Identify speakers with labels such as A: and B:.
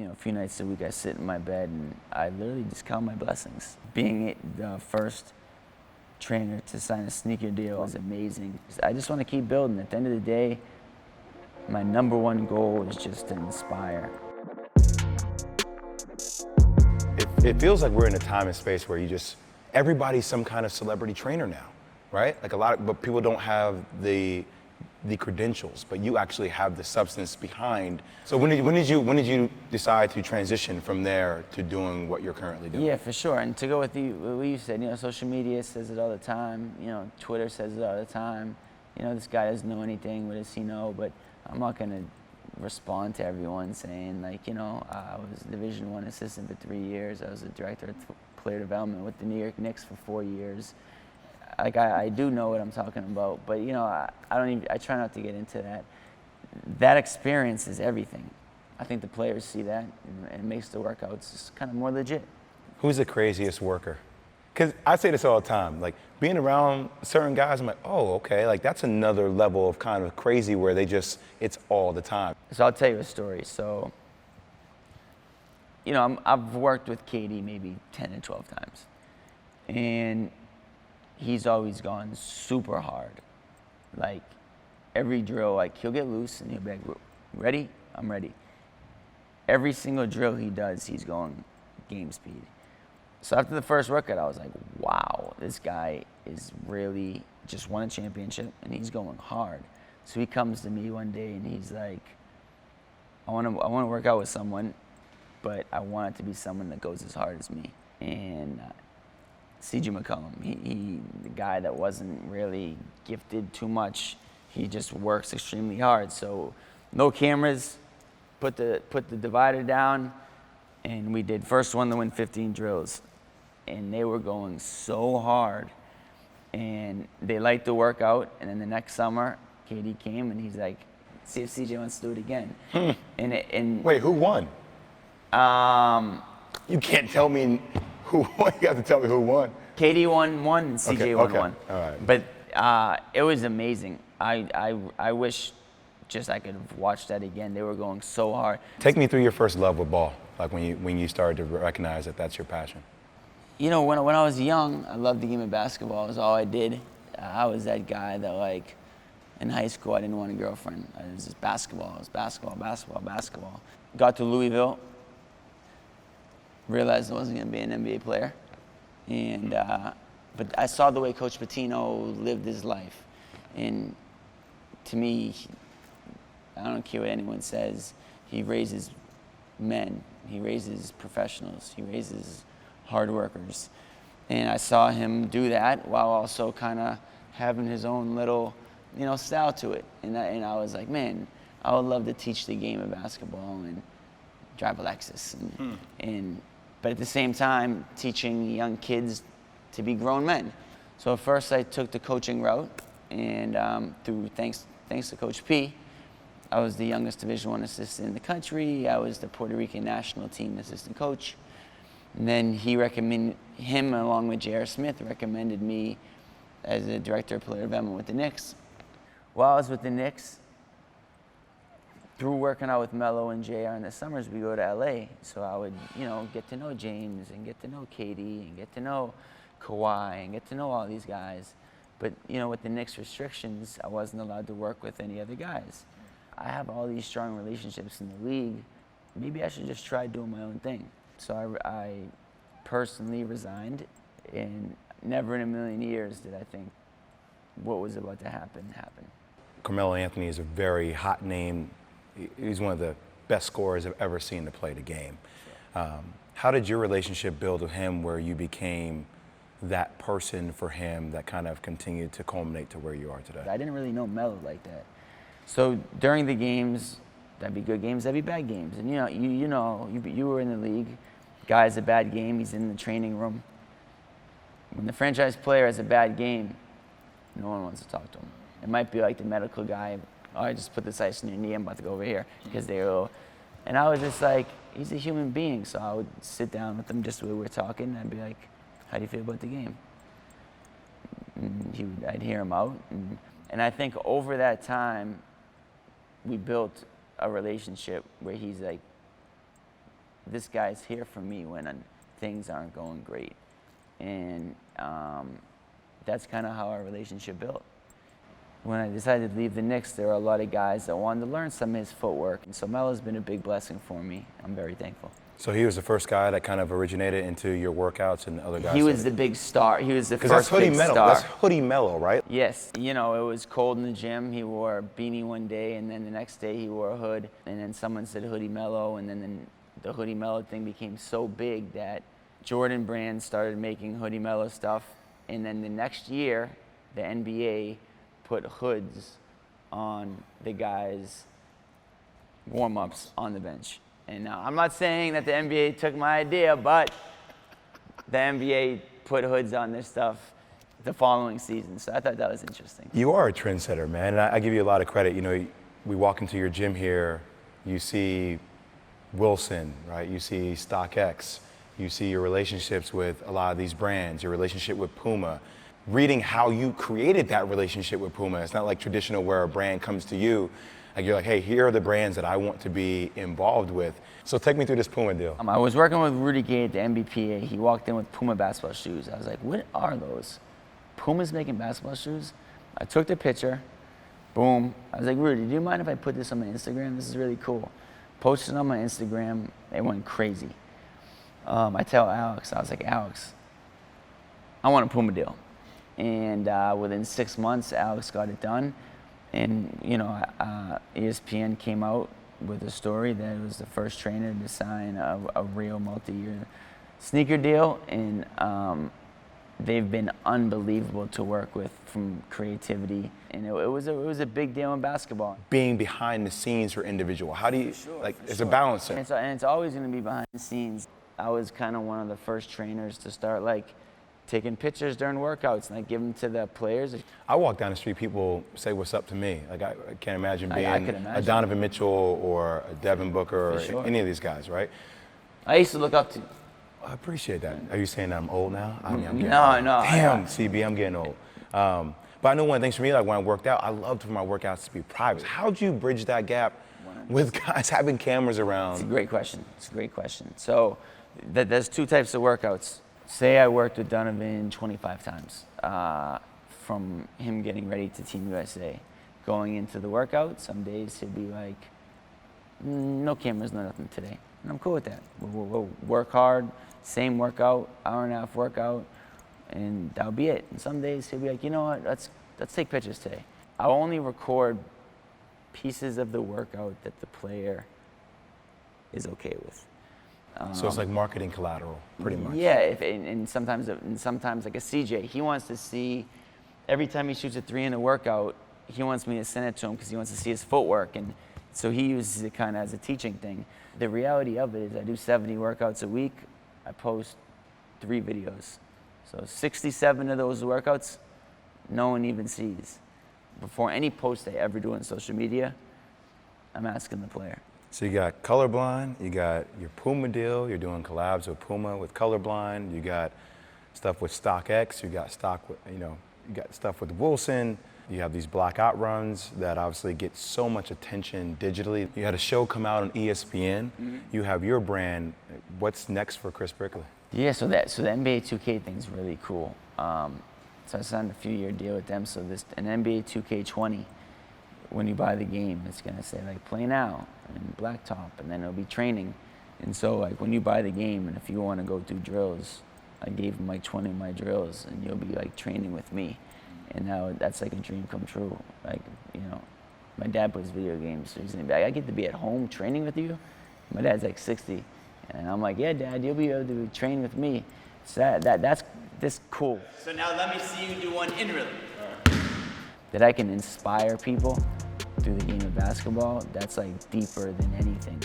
A: a few nights a week I sit in my bed and I literally just count my blessings. Being the first trainer to sign a sneaker deal was amazing. I just want to keep building. At the end of the day, my number one goal is just to inspire.
B: It feels like we're in a time and space where everybody's some kind of celebrity trainer now, right? Like but people don't have the credentials, but you actually have the substance behind. So when did you decide to transition from there to doing what you're currently doing?
A: Yeah, for sure. And to go with what you said, social media says it all the time. Twitter says it all the time. This guy doesn't know anything. What does he know? But I'm not gonna respond to everyone saying I was Division I assistant for 3 years. I was a director of player development with the New York Knicks for 4 years. I do know what I'm talking about, but I try not to get into that. That experience is everything. I think the players see that, and it makes the workouts just kind of more legit.
B: Who's the craziest worker? Because I say this all the time, like being around certain guys, I'm like, oh, okay, like that's another level of kind of crazy where it's all the time.
A: So I'll tell you a story. So, I've worked with KD maybe 10 to 12 times, and he's always gone super hard. Like every drill, he'll get loose and he'll be like, ready? I'm ready. Every single drill he does, he's going game speed. So after the first workout, I was like, wow, this guy is really just won a championship and he's going hard. So he comes to me one day and he's like, I want to work out with someone, but I want it to be someone that goes as hard as me. And C.J. McCollum, he the guy that wasn't really gifted too much. He just works extremely hard. So no cameras, put the divider down, and we did first one to win 15 drills. And they were going so hard, and they liked the workout. And then the next summer, KD came and he's like, see if CJ wants to do it again. And
B: wait, who won? You can't tell me who won. You have to tell me who won.
A: KD won one and CJ won one.
B: All right.
A: But it was amazing. I wish just I could have watched that again. They were going so hard.
B: Take me through your first love with ball, like when you started to recognize that that's your passion.
A: When I was young, I loved the game of basketball. It was all I did. I was that guy that in high school I didn't want a girlfriend. It was just basketball. It was basketball. Got to Louisville, realized I wasn't going to be an NBA player. And but I saw the way Coach Pitino lived his life. And to me, I don't care what anyone says, he raises men, he raises professionals, he raises hard workers. And I saw him do that while also kind of having his own little, style to it. And I was like, man, I would love to teach the game of basketball and drive a Lexus. But at the same time, teaching young kids to be grown men. So at first I took the coaching route, and through thanks to Coach P, I was the youngest Division I assistant in the country. I was the Puerto Rican national team assistant coach. And then him along with J.R. Smith recommended me as the director of player development with the Knicks. While I was with the Knicks, through working out with Melo and JR in the summers, we go to LA. So I would, get to know James and get to know Katie and get to know Kawhi and get to know all these guys. But, with the Knicks restrictions, I wasn't allowed to work with any other guys. I have all these strong relationships in the league. Maybe I should just try doing my own thing. So I personally resigned, and never in a million years did I think what was about to happen.
B: Carmelo Anthony is a very hot name. He's one of the best scorers I've ever seen to play the game. How did your relationship build with him where you became that person for him that kind of continued to culminate to where you are today?
A: I didn't really know Melo like that. So during the games, that'd be good games, that'd be bad games. And you were in the league. Guy has a bad game, he's in the training room. When the franchise player has a bad game, no one wants to talk to him. It might be like the medical guy, oh, I just put this ice in your knee, I'm about to go over here, because they're ill. And I was just like, he's a human being, so I would sit down with him just the way we're talking, and I'd be like, how do you feel about the game? And I'd hear him out. And I think over that time, we built a relationship where he's like, this guy's here for me when things aren't going great. And that's kind of how our relationship built. When I decided to leave the Knicks, there were a lot of guys that wanted to learn some of his footwork. And so Melo's been a big blessing for me. I'm very thankful.
B: So he was the first guy that kind of originated into your workouts, and the other guys?
A: He was the big star. He was the first
B: that's
A: big
B: Melo.
A: star.
B: That's Hoodie Melo, right?
A: Yes. You know, it was cold in the gym. He wore a beanie one day, and then the next day he wore a hood. And then someone said Hoodie Melo, and then the Hoodie Melo thing became so big that Jordan Brand started making Hoodie Melo stuff. And then the next year, the NBA put hoods on the guys' warm-ups on the bench. And now, I'm not saying that the NBA took my idea, but the NBA put hoods on this stuff the following season. So I thought that was interesting.
B: You are a trendsetter, man, and I give you a lot of credit. You know, we walk into your gym here, you see Wilson, right? You see StockX. You see your relationships with a lot of these brands, your relationship with Puma. Reading how you created that relationship with Puma. It's not like traditional where a brand comes to you. Like you're like, hey, here are the brands that I want to be involved with. So take me through this Puma deal.
A: I was working with Rudy Gay at the NBPA. He walked in with Puma basketball shoes. I was like, what are those? Puma's making basketball shoes? I took the picture, boom. I was like, Rudy, do you mind if I put this on my Instagram? This is really cool. Posted it on my Instagram. It went crazy. I tell Alex, I was like, Alex, I want a Puma deal. And within 6 months, Alex got it done. And, you know, ESPN came out with a story that it was the first trainer to sign a real multi-year sneaker deal. And they've been unbelievable to work with from creativity. And it was a big deal in basketball.
B: Being behind the scenes for individual, how do you, there's a balance there.
A: And it's always going to be behind the scenes. I was kind of one of the first trainers to start, like, taking pictures during workouts and like give them to the players.
B: I walk down the street, people say what's up to me. Like I can't imagine being a
A: imagine.
B: Donovan Mitchell or a Devin Booker or
A: sure.
B: any of these guys, right?
A: I used to look up to.
B: I appreciate that. Are you saying that I'm old now? I mean, I'm getting
A: No,
B: old.
A: no.
B: Damn, CB, I'm getting old. But I know one of the things for me, like when I worked out, I loved for my workouts to be private. How'd you bridge that gap with guys having cameras around?
A: It's a great question. It's a great question. So there's two types of workouts. Say I worked with Donovan 25 times, from him getting ready to Team USA. Going into the workout, some days he'll be like, no cameras, no nothing today. And I'm cool with that. We'll work hard, same workout, hour and a half workout, and that'll be it. And some days he'll be like, you know what, let's take pictures today. I'll only record pieces of the workout that the player is okay with.
B: So it's like marketing collateral, pretty much.
A: Yeah, and sometimes like a CJ, he wants to see, every time he shoots a three in a workout, he wants me to send it to him because he wants to see his footwork. And so he uses it kind of as a teaching thing. The reality of it is I do 70 workouts a week. I post 3 videos. So 67 of those workouts, no one even sees. Before any post I ever do on social media, I'm asking the player.
B: So you got Colorblind, you got your Puma deal, you're doing collabs with Puma with Colorblind, you got stuff with StockX, you got you got stuff with Wilson, you have these blackout runs that obviously get so much attention digitally. You had a show come out on ESPN, you have your brand. What's next for Chris Brickley?
A: Yeah, so the NBA 2K thing's really cool. So I signed a few-year deal with them. So an NBA 2K20, when you buy the game, it's gonna say like play now and blacktop, and then it'll be training. And so like when you buy the game, and if you want to go do drills, I gave them like 20 of my drills, and you'll be like training with me. And now that's like a dream come true. Like, you know, my dad plays video games, so he's gonna be like, I get to be at home training with you. My dad's like 60, and I'm like, yeah, Dad, you'll be able to train with me. So that's cool. So now let me see you do one in rhythm. That I can inspire people through the game of basketball, that's like deeper than anything.